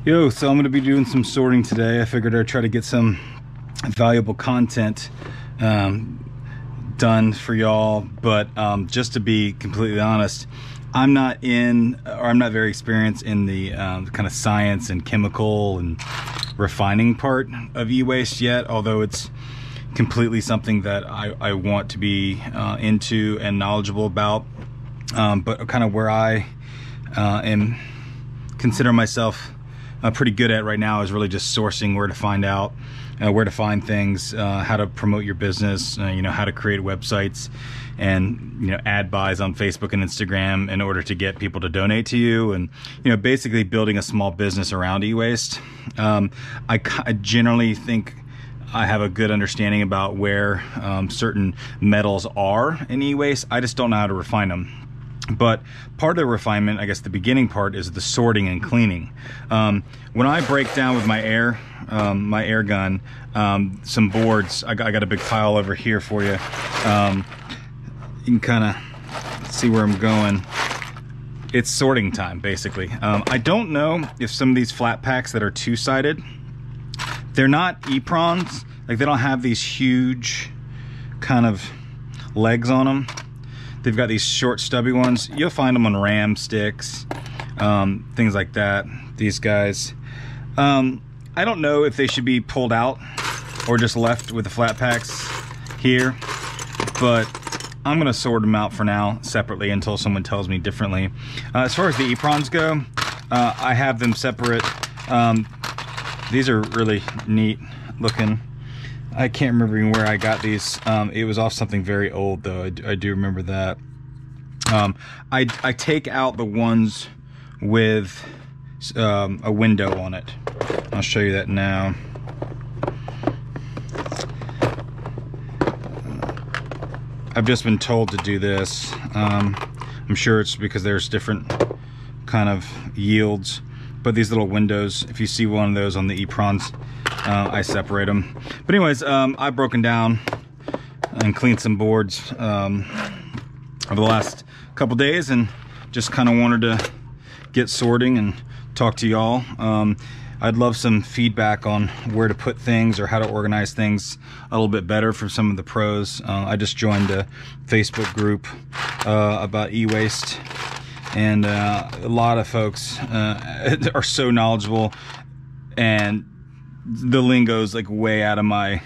Yo, so I'm going to be doing some sorting today. I figured I'd try to get some valuable content done for y'all, but just to be completely honest, I'm not very experienced in the kind of science and chemical and refining part of e-waste yet, although it's completely something that I want to be into and knowledgeable about. But kind of where I am consider myself pretty good at right now is really just sourcing where to find out, where to find things, how to promote your business, how to create websites and ad buys on Facebook and Instagram in order to get people to donate to you, and basically building a small business around e-waste. I generally think I have a good understanding about where certain metals are in e-waste. I just don't know how to refine them. But part of the refinement, I guess the beginning part, is the sorting and cleaning. When I break down with my air gun, some boards, I got a big pile over here for you. You can kind of see where I'm going. It's sorting time, basically. I don't know if some of these Flatpacks that are two-sided, they're not EEPROMs. Like, they don't have these huge kind of legs on them. They've got these short stubby ones. You'll find them on ram sticks, things like that, these guys. I don't know if they should be pulled out or just left with the Flatpacks here, but I'm gonna sort them out for now separately until someone tells me differently. As far as the EEPROMs go, I have them separate. These are really neat looking. I can't remember even where I got these. It was off something very old, though. I do remember that. I take out the ones with a window on it. I'll show you that now. I've just been told to do this. I'm sure it's because there's different kind of yields, but these little windows, if you see one of those on the EEPROMs, I separate them. But anyways, I've broken down and cleaned some boards over the last couple days, and just kind of wanted to get sorting and talk to y'all. I'd love some feedback on where to put things or how to organize things a little bit better from some of the pros. I just joined a Facebook group about e-waste, and a lot of folks are so knowledgeable, and the lingo's like way out of my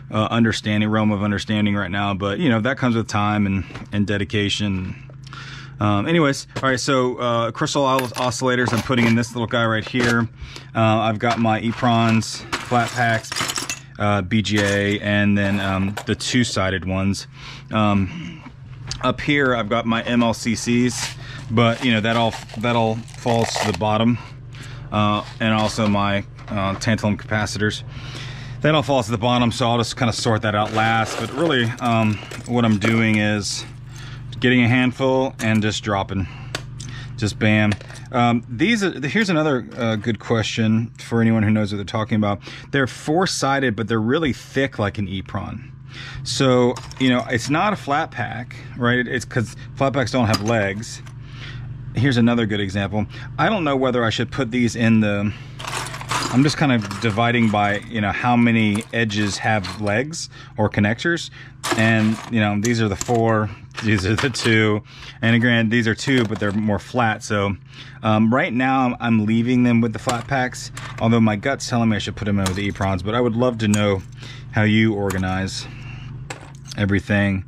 realm of understanding right now, but that comes with time and dedication. Anyways, all right, so crystal oscillators I'm putting in this little guy right here. I've got my EEPROMs, Flatpacks, BGA, and then the two-sided ones. Up here I've got my MLCCs, but that all falls to the bottom, and also my tantalum capacitors. That all falls to the bottom, so I'll just kind of sort that out last. But really, what I'm doing is getting a handful and just dropping, just bam. Here's another good question for anyone who knows what they're talking about. They're four-sided, but they're really thick like an EEPROM. So it's not a flat pack, right? It's because Flatpacks don't have legs. Here's another good example. I don't know whether I should put these in the, I'm just kind of dividing by how many edges have legs or connectors, and these are the 4, these are the 2, and again these are 2, but they're more flat. So right now I'm leaving them with the Flatpacks, although my gut's telling me I should put them in with the EEPROMs. But I would love to know how you organize everything.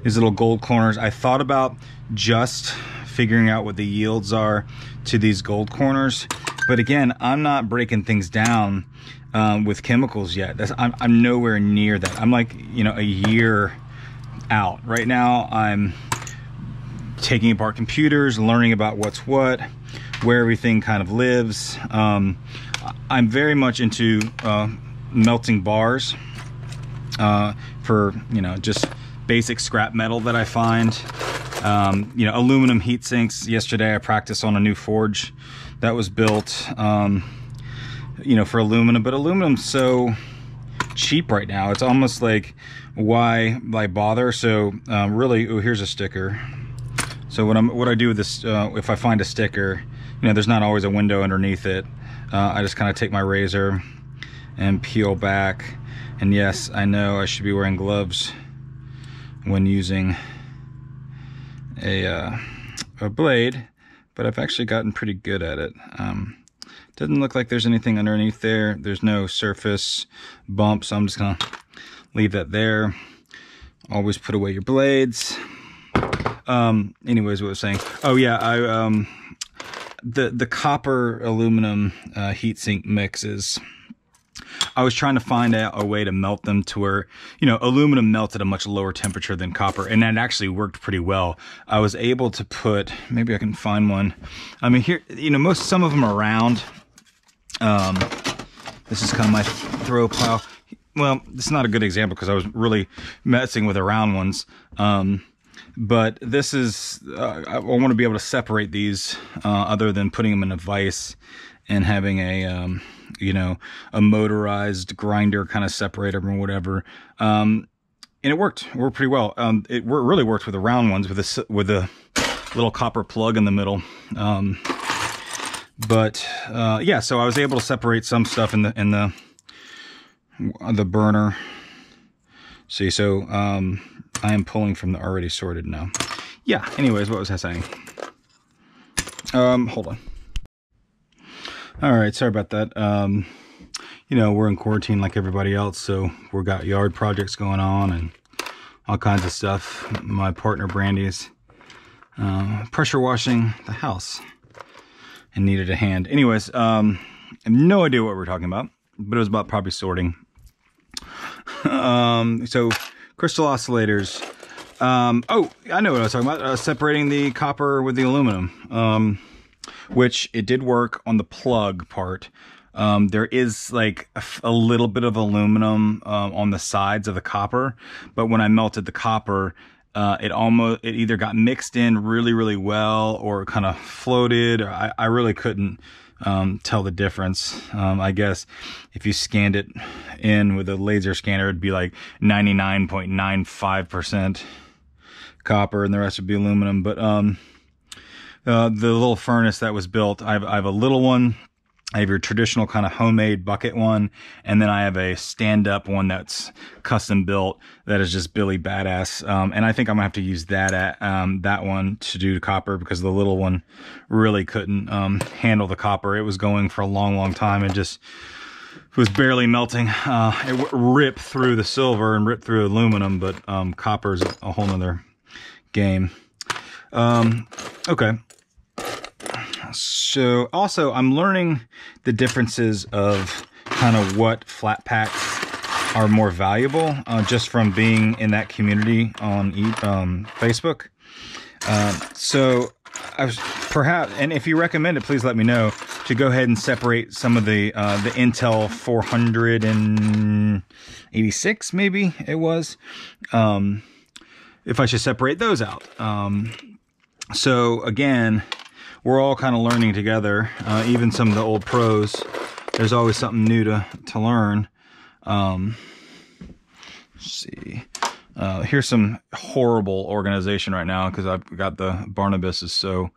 These little gold corners, I thought about just figuring out what the yields are to these gold corners, but again, I'm not breaking things down with chemicals yet. I'm nowhere near that. I'm like a year out. Right now I'm taking apart computers, learning about what's what, where everything kind of lives. I'm very much into melting bars for just basic scrap metal that I find. Aluminum heat sinks. Yesterday I practiced on a new forge that was built for aluminum, but aluminum's so cheap right now. It's almost like, why bother? So really, here's a sticker. So what I do with this, if I find a sticker, you know, there's not always a window underneath it. I just kind of take my razor and peel back. And yes, I know I should be wearing gloves when using a blade, but I've actually gotten pretty good at it. Doesn't look like there's anything underneath there. There's no surface bump, so I'm just gonna leave that there. Always put away your blades. Anyways, what I was saying. Oh yeah, the copper aluminum heatsink mixes. I was trying to find out a way to melt them to where, you know, aluminum melts at a much lower temperature than copper, and that actually worked pretty well. I was able to put, maybe I can find one. I mean, here, you know, some of them are round. This is kind of my throw pile. Well, it's not a good example because I was really messing with the round ones. But this is, I want to be able to separate these other than putting them in a vise and having a, you know, a motorized grinder kind of separator or whatever. And it worked pretty well. It really worked with the round ones with a little copper plug in the middle. Yeah, so I was able to separate some stuff in the burner. See, so I am pulling from the already sorted now. Yeah, anyways, what was I saying? Hold on. All right, sorry about that. You know, we're in quarantine like everybody else, so we've got yard projects going on and all kinds of stuff. My partner Brandy's pressure washing the house and needed a hand. Anyways, I have no idea what we're talking about, but it was about probably sorting. So crystal oscillators. Oh, I know what I was talking about. Separating the copper with the aluminum. Which it did work on the plug part. There is like a little bit of aluminum on the sides of the copper, but when I melted the copper, it either got mixed in really well or kind of floated. I really couldn't tell the difference. I guess if you scanned it in with a laser scanner, it'd be like 99.95% copper and the rest would be aluminum. But the little furnace that was built, I have a little one. I have your traditional kind of homemade bucket one, and then I have a stand-up one that's custom built that is just Billy Badass. And I think I'm gonna have to use that one to do copper because the little one really couldn't handle the copper. It was going for a long time and just was barely melting. It ripped through the silver and ripped through aluminum, but copper is a whole nother game. Okay. So also I'm learning the differences of kind of what flat packs are more valuable just from being in that community on Facebook. So I was perhaps, and if you recommend it, please let me know, to go ahead and separate some of the Intel 486, maybe it was, if I should separate those out. So again, we're all kind of learning together, even some of the old pros. There's always something new to learn. Let's see. Here's some horrible organization right now because I've got the Barnabas is so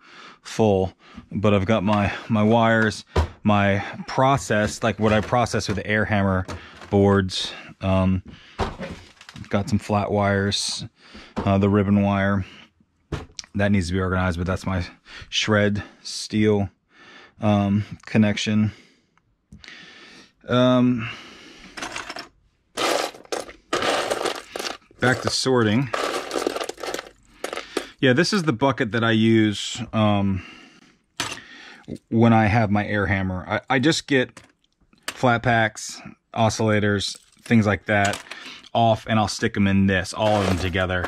full. But I've got my wires, my process, like what I process with the air hammer boards. Got some flat wires, the ribbon wire. That needs to be organized, but that's my shred steel connection. Back to sorting. Yeah, this is the bucket that I use when I have my air hammer. I just get Flatpacks, oscillators, things like that off, and I'll stick them in this, all of them together.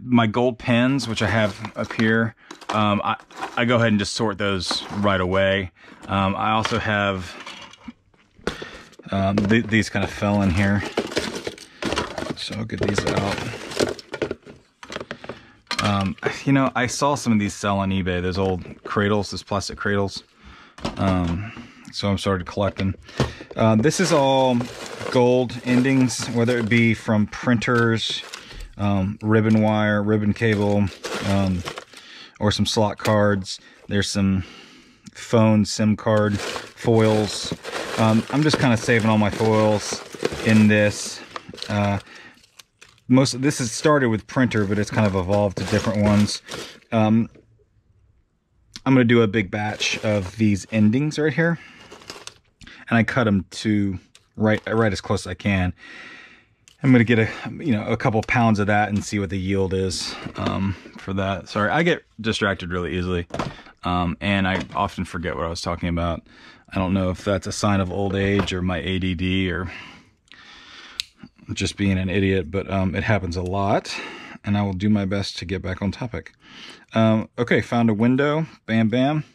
My gold pens, which I have up here, I go ahead and just sort those right away. I also have these kind of fell in here, so I'll get these out. You know, I saw some of these sell on eBay, those old cradles, those plastic cradles. So I'm starting to collect them. This is all gold endings, whether it be from printers, ribbon wire, ribbon cable, or some slot cards. There's some phone SIM card foils. I'm just kind of saving all my foils in this. Most of this has started with printer, but it's kind of evolved to different ones. I'm going to do a big batch of these endings right here, and I cut them to right as close as I can. I'm going to get a couple pounds of that and see what the yield is for that. Sorry, I get distracted really easily, and I often forget what I was talking about. I don't know if that's a sign of old age or my ADD or just being an idiot, but it happens a lot, and I will do my best to get back on topic. Okay, found a window. Bam, bam.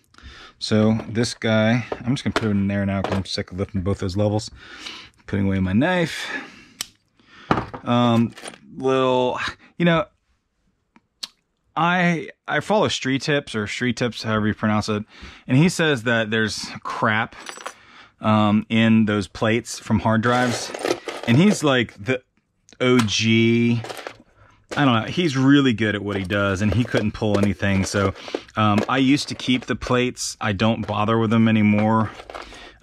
So this guy, I'm just going to put it in there now because I'm sick of lifting both those levels. Putting away my knife. Little, you know, I follow Street Tips, however you pronounce it, and he says that there's crap in those plates from hard drives, and he's like the OG. I don't know, he's really good at what he does, and he couldn't pull anything. So I used to keep the plates. I don't bother with them anymore.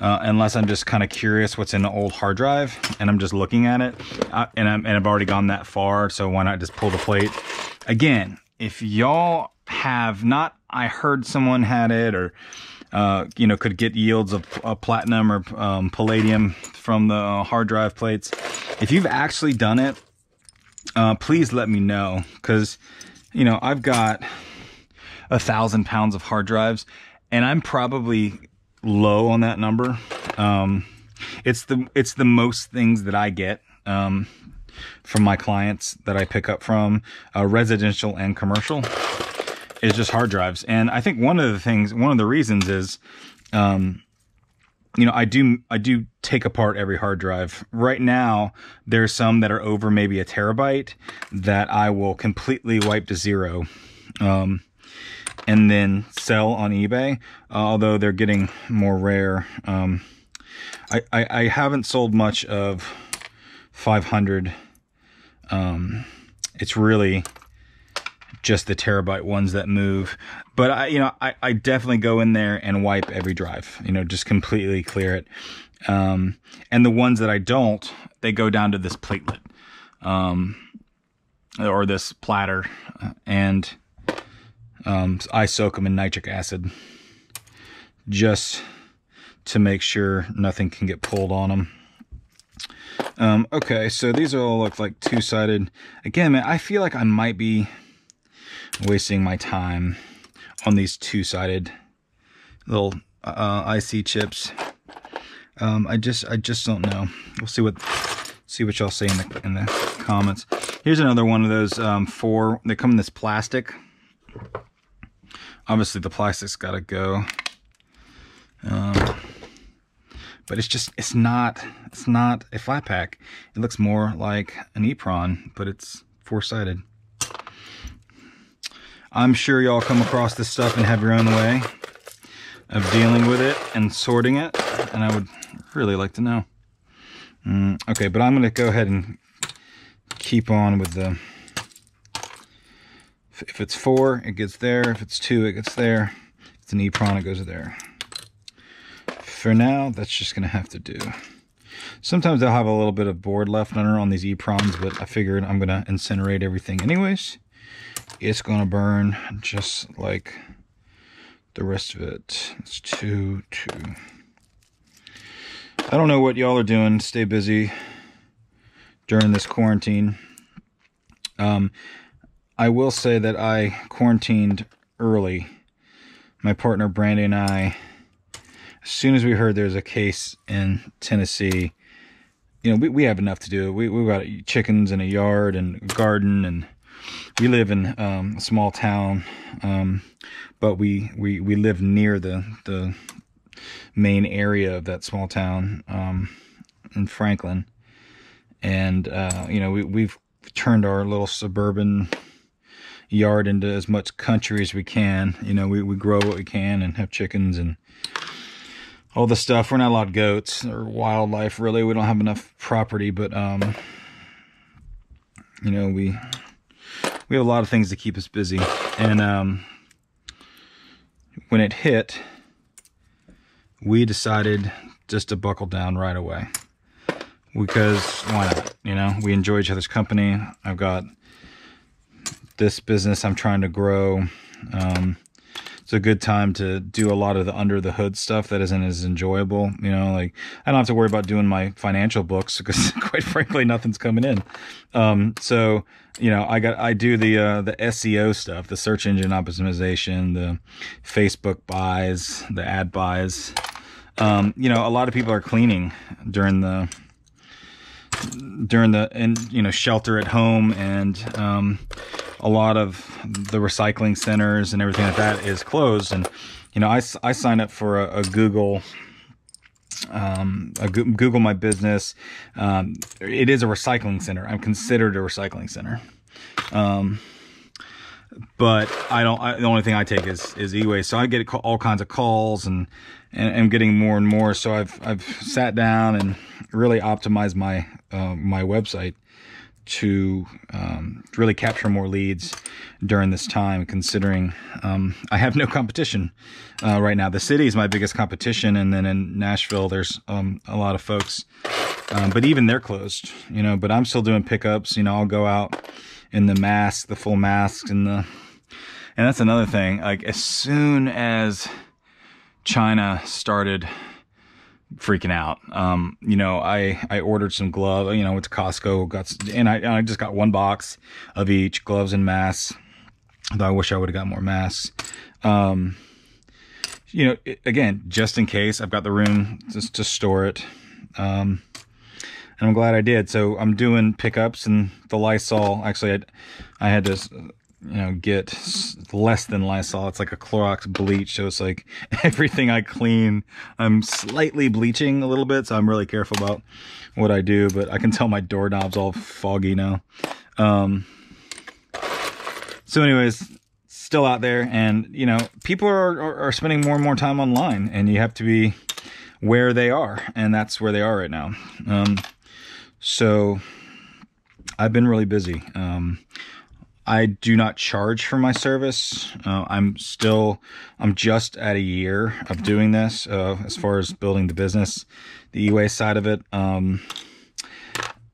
Unless I'm just kind of curious what's in the old hard drive and I'm just looking at it, and I've already gone that far, so why not just pull the plate? Again, if y'all have not, I heard someone had it, or you know, could get yields of platinum or palladium from the hard drive plates. If you've actually done it, please let me know, because you know, I've got 1,000 pounds of hard drives, and I'm probably low on that number. It's the most things that I get from my clients that I pick up from residential and commercial is just hard drives. And I think one of the reasons is you know, I do take apart every hard drive. Right now there's some that are over maybe a terabyte that I will completely wipe to zero and then sell on eBay, although they're getting more rare. I haven't sold much of 500. It's really just the terabyte ones that move. But I definitely go in there and wipe every drive, you know, just completely clear it. And the ones that I don't, they go down to this platelet, or this platter, and I soak them in nitric acid just to make sure nothing can get pulled on them. Okay, so these all look like two-sided. Again, man, I feel like I might be wasting my time on these two-sided little IC chips. I just don't know. We'll see what y'all say in the comments. Here's another one of those they come in this plastic. Obviously the plastic's got to go, but it's not a flat pack. It looks more like an EEPROM, but it's four-sided. I'm sure y'all come across this stuff and have your own way of dealing with it and sorting it, and I would really like to know. Okay, but I'm going to go ahead and keep on with the... If it's 4, it gets there. If it's 2, it gets there. If it's an EEPROM, it goes there. For now, that's just going to have to do. Sometimes I'll have a little bit of board left on these EEPROMs, but I figured I'm going to incinerate everything anyways. It's going to burn just like the rest of it. It's 2, 2. I don't know what y'all are doing to stay busy during this quarantine. I will say that I quarantined early. My partner Brandy and I, as soon as we heard there's a case in Tennessee, you know, we have enough to do. We've got chickens and a yard and a garden, and we live in a small town, but we live near the main area of that small town in Franklin, and you know, we've turned our little suburban yard into as much country as we can. You know, we grow what we can and have chickens and all the stuff. We're not allowed goats or wildlife, really. We don't have enough property, but you know, we have a lot of things to keep us busy. And when it hit, we decided just to buckle down right away. Because why not? You know, we enjoy each other's company. I've got this business I'm trying to grow. It's a good time to do a lot of the under the hood stuff that isn't as enjoyable. You know, like I don't have to worry about doing my financial books because quite frankly, nothing's coming in. So, you know, I do the SEO stuff, the search engine optimization, the Facebook buys, the ad buys. You know, a lot of people are cleaning during the you know, shelter at home, and a lot of the recycling centers and everything like that is closed. And you know, I signed up for a Google Google My Business. It is a recycling center. I'm considered a recycling center. But the only thing I take is eWaste. So I get all kinds of calls, and I'm getting more and more. So I've sat down and really optimized my my website to really capture more leads during this time, considering I have no competition right now. The city is my biggest competition, and then in Nashville there's a lot of folks, but even they're closed, you know. But I'm still doing pickups. You know, I'll go out in the mask, the full masks, and that's another thing. Like, as soon as China started freaking out, you know, I ordered some gloves. You know, went to Costco, and I just got one box of each, gloves and masks. Though I wish I would have got more masks. You know, again, just in case, I've got the room just to store it. And I'm glad I did. So I'm doing pickups, and the Lysol. Actually, I had to, you know, get less than Lysol. It's like a Clorox bleach. So it's like everything I clean, I'm slightly bleaching a little bit. So I'm really careful about what I do. But I can tell my doorknob's all foggy now. So anyways, still out there, and you know, people are spending more and more time online, and you have to be where they are, and that's where they are right now. So I've been really busy. I do not charge for my service. I'm just at a year of doing this, as far as building the business, the eWaste side of it.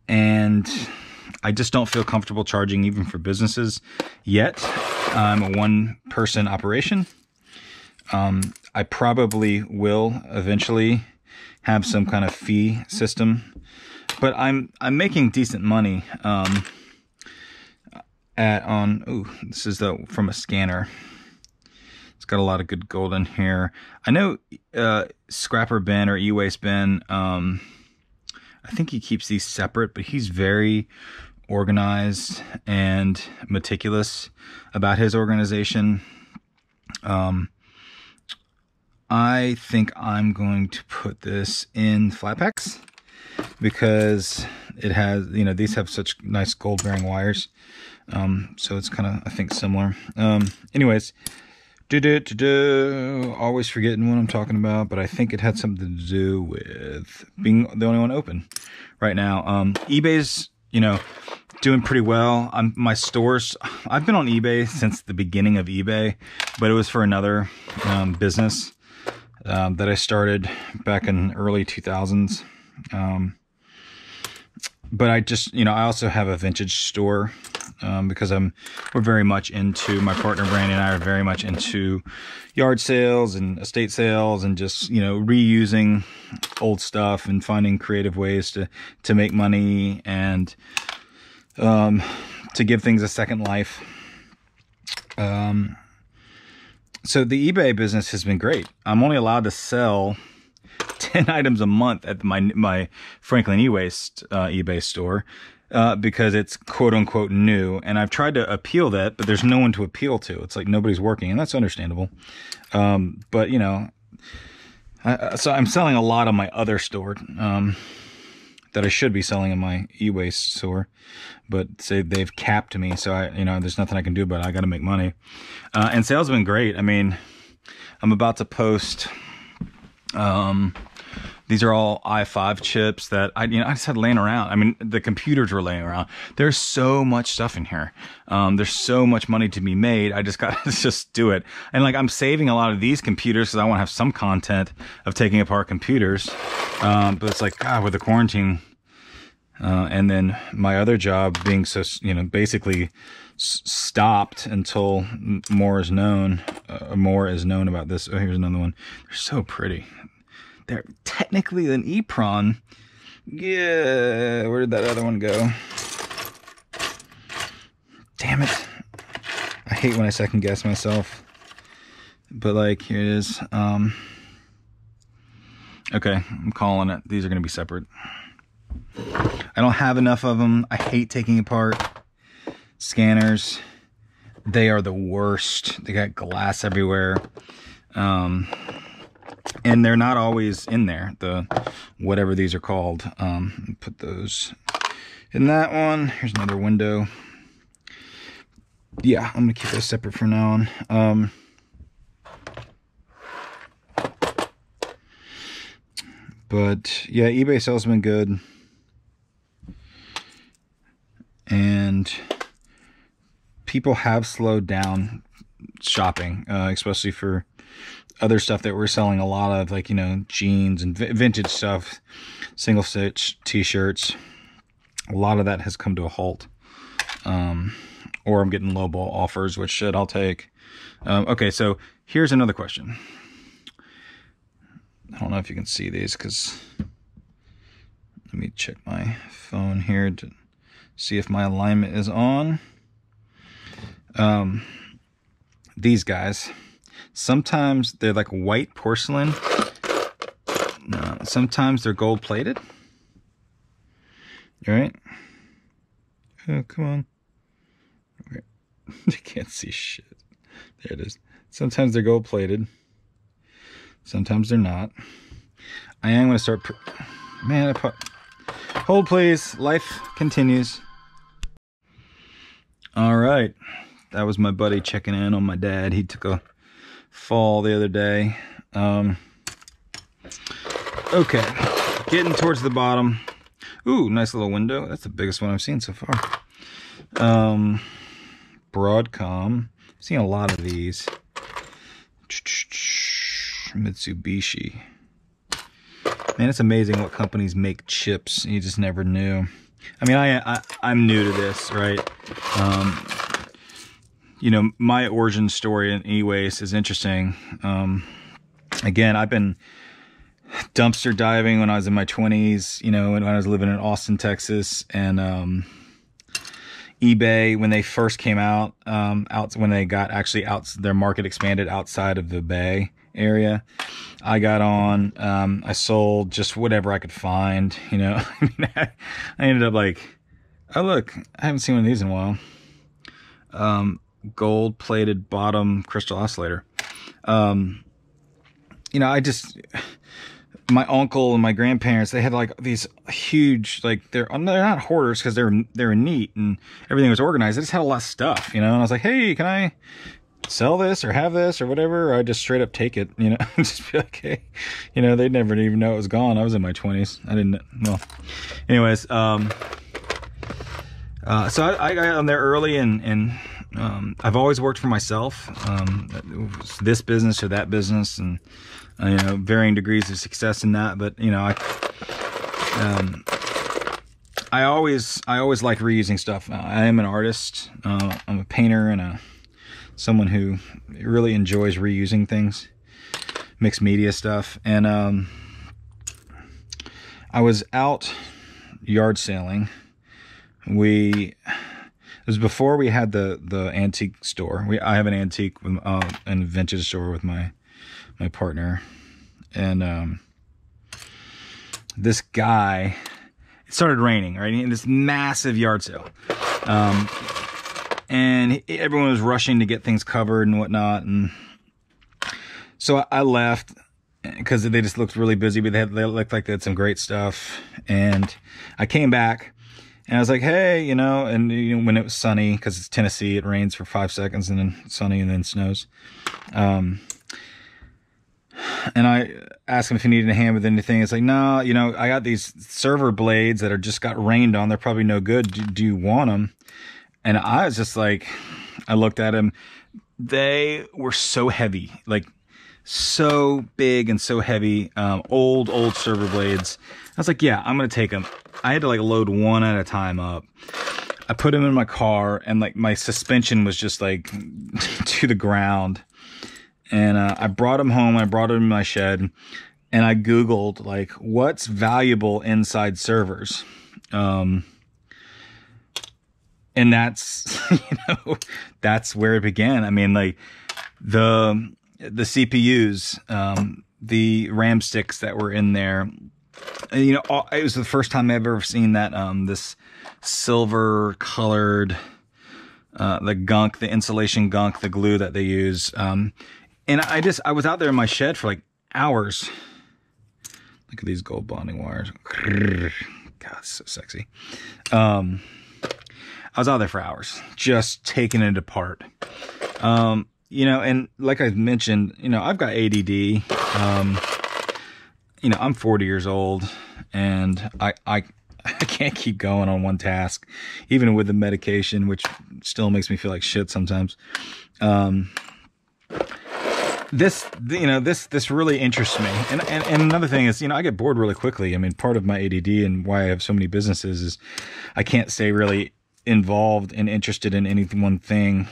And I just don't feel comfortable charging even for businesses yet. I'm a one-person operation. I probably will eventually have some kind of fee system, but I'm making decent money. This is from a scanner. It's got a lot of good gold in here. I know Scrapper Ben or eWaste Ben, I think he keeps these separate, but he's very organized and meticulous about his organization. I think I'm going to put this in Flatpacks because it has, you know, these have such nice gold bearing wires. So it's kind of, I think, similar. Anyways, always forgetting what I'm talking about, but I think it had something to do with being the only one open right now. eBay's, you know, doing pretty well. My stores, I've been on eBay since the beginning of eBay, but it was for another business that I started back in early 2000s. But I just, you know, I also have a vintage store because we're very much into, my partner Brandon and I are very much into yard sales and estate sales, and just, you know, reusing old stuff and finding creative ways to make money and to give things a second life. So the eBay business has been great. I'm only allowed to sell 10 items a month at my Franklin eWaste eBay store because it's quote unquote new, and I've tried to appeal that, but there's no one to appeal to. It's like nobody's working, and that's understandable. But you know, so I'm selling a lot on my other store that I should be selling in my eWaste store, but say they've capped me, so you know, there's nothing I can do, but I got to make money. And sales have been great. I mean, I'm about to post These are all i5 chips that I just had laying around. I mean, the computers were laying around. There's so much stuff in here. There's so much money to be made. I just got to just do it. And like, I'm saving a lot of these computers because I want to have some content of taking apart computers. But it's like, God, with the quarantine, and then my other job being so, basically stopped until more is known about this. Oh, here's another one. They're so pretty. They're technically an EEPROM. Yeah, where did that other one go? Damn it. I hate when I second guess myself. But like, here it is. Okay, I'm calling it. These are going to be separate. I don't have enough of them. I hate taking apart scanners. They are the worst. They got glass everywhere. And they're not always in there, whatever these are called. Put those in that one. Here's another window. Yeah, I'm gonna keep those separate from now on. But yeah, eBay sales have been good. And people have slowed down shopping, especially for other stuff that we're selling a lot of, like, jeans and vintage stuff, single stitch t-shirts. A lot of that has come to a halt. Or I'm getting lowball offers, which shit I'll take. Okay, so here's another question. I don't know if you can see these, because let me check my phone here to see if my alignment is on. These guys, sometimes they're like white porcelain. No, sometimes they're gold plated. All right. Oh, come on. Okay. You can't see shit. There it is. Sometimes they're gold plated. Sometimes they're not. I am going to start. Man, hold please. Life continues. All right. That was my buddy checking in on my dad. He took a fall the other day. Okay, getting towards the bottom. Ooh, nice little window. That's the biggest one I've seen so far. Broadcom. I've seen a lot of these. Mitsubishi. Man, it's amazing what companies make chips. You just never knew. I mean, I'm new to this, right? My origin story in eWaste is interesting. Again, I've been dumpster diving when I was in my 20s, when I was living in Austin, Texas, and eBay, when they first came out, when they got actually out, their market expanded outside of the Bay area, I got on. I sold just whatever I could find, I mean, I ended up like, oh look, I haven't seen one of these in a while. Gold plated bottom crystal oscillator. My uncle and my grandparents, they had like these huge, like, they're not hoarders because they're neat and everything was organized. They just had a lot of stuff, and I was like, hey, can I sell this or have this or whatever? Or I just straight up take it, just be like, hey, they'd never even know it was gone. I was in my 20s. I didn't, well, anyways, so I got on there early, and I've always worked for myself, this business or that business, and varying degrees of success in that. But I always like reusing stuff. I am an artist. I'm a painter and someone who really enjoys reusing things, mixed media stuff. And I was out yard sailing. It was before we had the antique store. I have an antique and vintage store with my partner, and this guy, it started raining, right? In this massive yard sale, and everyone was rushing to get things covered and whatnot, and so I left because they just looked really busy, but they looked like they had some great stuff. And I came back. And I was like, hey, and when it was sunny, because it's Tennessee, it rains for 5 seconds and then sunny and then snows. And I asked him if he needed a hand with anything. It's like, no, you know, I got these server blades that are just got rained on. They're probably no good. Do you want them? And I was just like, I looked at him. They were so heavy, like so big and so heavy. Old server blades. I was like, yeah, I'm going to take them. I had to like load one at a time up. I put them in my car, and like my suspension was just like to the ground. And I brought them home. I brought them in my shed, and I Googled like what's valuable inside servers. And that's, you know, that's where it began. I mean, like the CPUs, the RAM sticks that were in there, you know, it was the first time I've ever seen that, this silver colored, the gunk, the insulation gunk, the glue that they use. And I was out there in my shed for like hours. Look at these gold bonding wires. God, so sexy. I was out there for hours, just taking it apart. You know, and like I mentioned, you know, I've got ADD. You know, I'm 40 years old, and I can't keep going on one task, even with the medication, which still makes me feel like shit sometimes. This really interests me. And another thing is, you know, I get bored really quickly. I mean, part of my ADD and why I have so many businesses is I can't stay really involved and interested in any one thing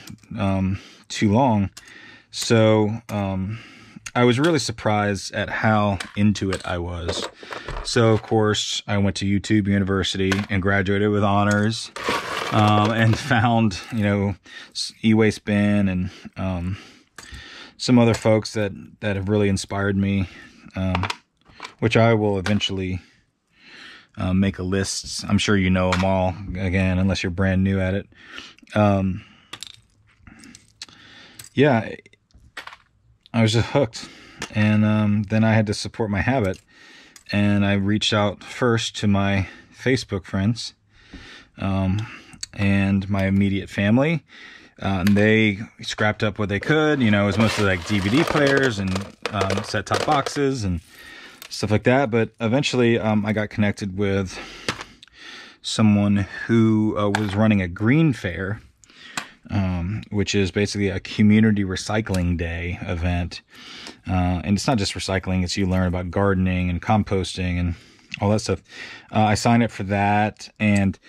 too long. So I was really surprised at how into it I was. So of course I went to YouTube University and graduated with honors, and found, you know, eWaste bin and some other folks that have really inspired me, which I will eventually make a list. I'm sure you know them all, again, unless you're brand new at it. Yeah, I was just hooked. And then I had to support my habit. And I reached out first to my Facebook friends and my immediate family. And they scrapped up what they could. You know, it was mostly like DVD players and set-top boxes and stuff like that. But eventually I got connected with someone who was running a green fair, which is basically a community recycling day event. And it's not just recycling, it's you learn about gardening and composting and all that stuff. I signed up for that, and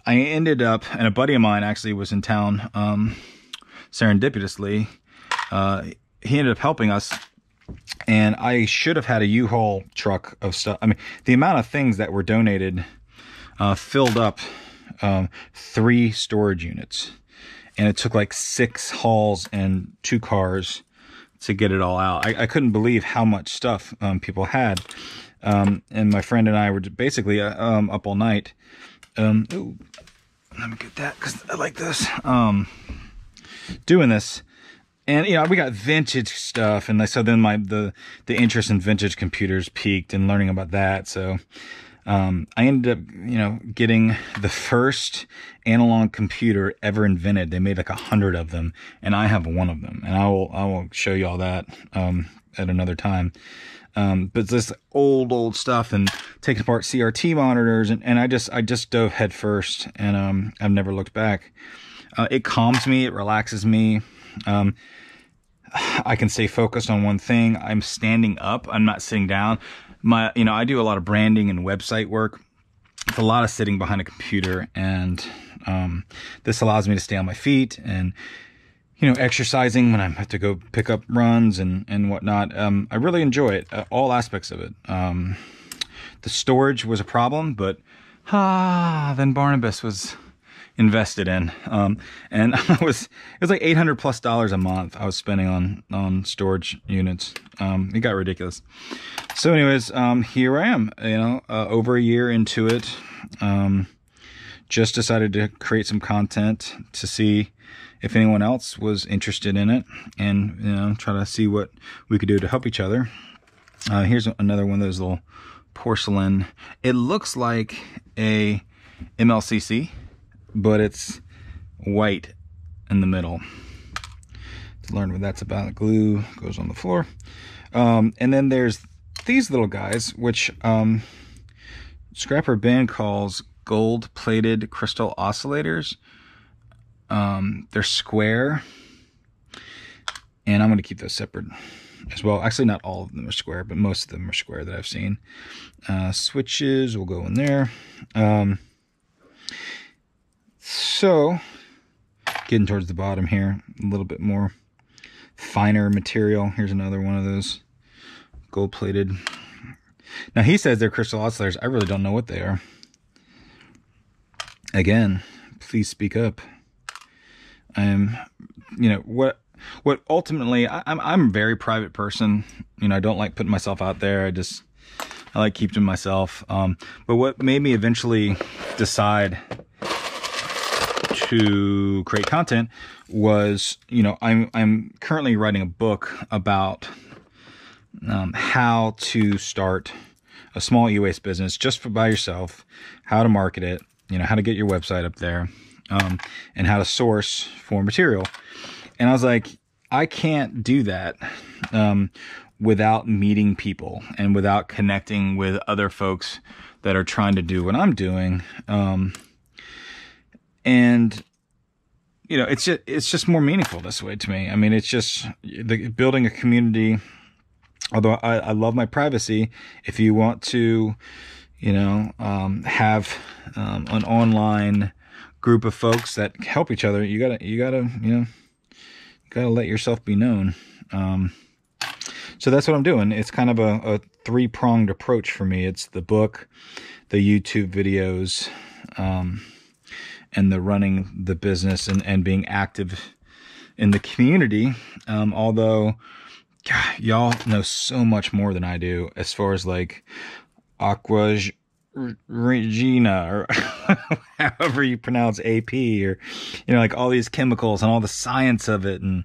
I ended up, and a buddy of mine actually was in town, serendipitously. He ended up helping us, and I should have had a U-Haul truck of stuff. I mean, the amount of things that were donated filled up 3 storage units, and it took like 6 hauls and 2 cars to get it all out. I couldn't believe how much stuff people had. And my friend and I were basically up all night. Ooh, let me get that because I like this. Doing this, and you know, we got vintage stuff, and so then the interest in vintage computers peaked, and learning about that. So I ended up, you know, getting the first analog computer ever invented. They made like 100 of them, and I have one of them, and I will show you all that at another time. But this old stuff, and taking apart CRT monitors, and I just dove head first, and I've never looked back. It calms me, it relaxes me. I can stay focused on one thing. I'm standing up, I'm not sitting down. You know, I do a lot of branding and website work. It's a lot of sitting behind a computer, and this allows me to stay on my feet and, you know, exercising when I have to go pick up runs and whatnot. I really enjoy it, all aspects of it. The storage was a problem, but then Barnabas was invested in, and it was like $800+ a month I was spending on storage units. It got ridiculous. So anyways, here I am, you know, over a year into it. Just decided to create some content to see if anyone else was interested in it, and, you know, try to see what we could do to help each other. Here's another one of those little porcelain. It looks like a MLCC, but it's white in the middle. To learn what that's about, glue goes on the floor. And then there's these little guys, which Scrapper Ben calls gold-plated crystal oscillators. They're square, and I'm going to keep those separate as well. Actually, not all of them are square, but most of them are square that I've seen. Switches will go in there. So, getting towards the bottom here, a little bit more finer material. Here's another one of those gold-plated. Now, he says they're crystal oscillators. I really don't know what they are. Again, please speak up. You know, what ultimately, I'm a very private person. You know, I don't like putting myself out there. I like keeping to myself. But what made me eventually decide to create content was, you know, I'm currently writing a book about how to start a small e-waste business just by yourself, how to market it, you know, how to get your website up there, and how to source for material. And I was like, I can't do that without meeting people and without connecting with other folks that are trying to do what I'm doing. And you know, it's just more meaningful this way to me. I mean, it's just building a community. Although I love my privacy, if you want to, you know, have an online group of folks that help each other, you gotta let yourself be known. So that's what I'm doing. It's kind of a three-pronged approach for me. It's the book, the YouTube videos, and the running the business and being active in the community. Although, God, y'all know so much more than I do as far as like Aqua Regina, or however you pronounce AP, or, you know, like all these chemicals and all the science of it. And,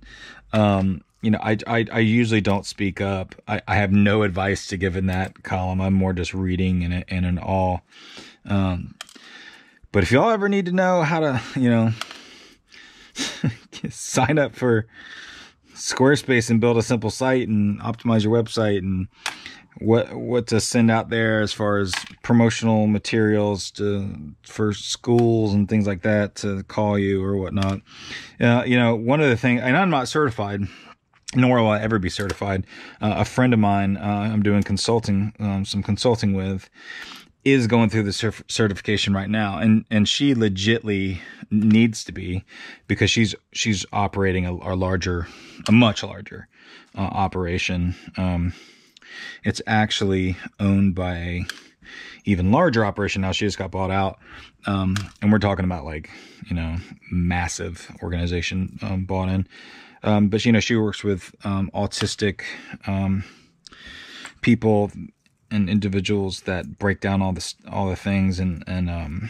you know, I usually don't speak up. I have no advice to give in that column. I'm more just reading and in awe. But if y'all ever need to know how to, you know, sign up for Squarespace and build a simple site and optimize your website, and what to send out there as far as promotional materials for schools and things like that to call you or whatnot. You know, one of the things, and I'm not certified, nor will I ever be certified. A friend of mine, I'm doing consulting, some consulting with, is going through the certification right now, and she legitly needs to be, because she's operating a much larger operation. It's actually owned by a even larger operation now. She just got bought out, and we're talking about, like, you know, massive organization bought in. But you know, she works with autistic people and individuals that break down all the things, and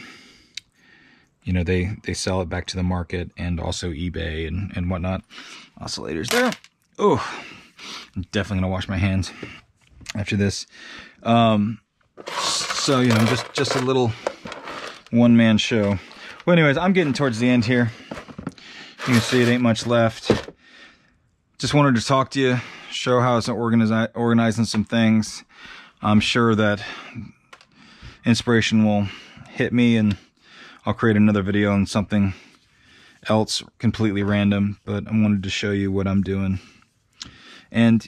you know, they sell it back to the market and also eBay and whatnot. Oscillators there. Oh, I'm definitely gonna wash my hands after this. So, you know, just a little one-man show. Well, anyways, I'm getting towards the end here. You can see it ain't much left. Just wanted to talk to you, show how it's organizing some things. I'm sure that inspiration will hit me, and I'll create another video on something else completely random, but I wanted to show you what I'm doing. And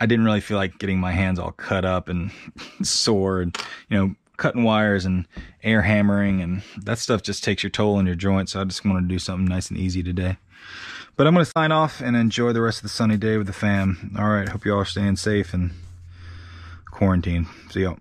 I didn't really feel like getting my hands all cut up and sore, and, you know, cutting wires and air hammering, and that stuff just takes your toll on your joints. So I just wanted to do something nice and easy today. But I'm going to sign off and enjoy the rest of the sunny day with the fam. All right, hope you all are staying safe and quarantine. See y'all.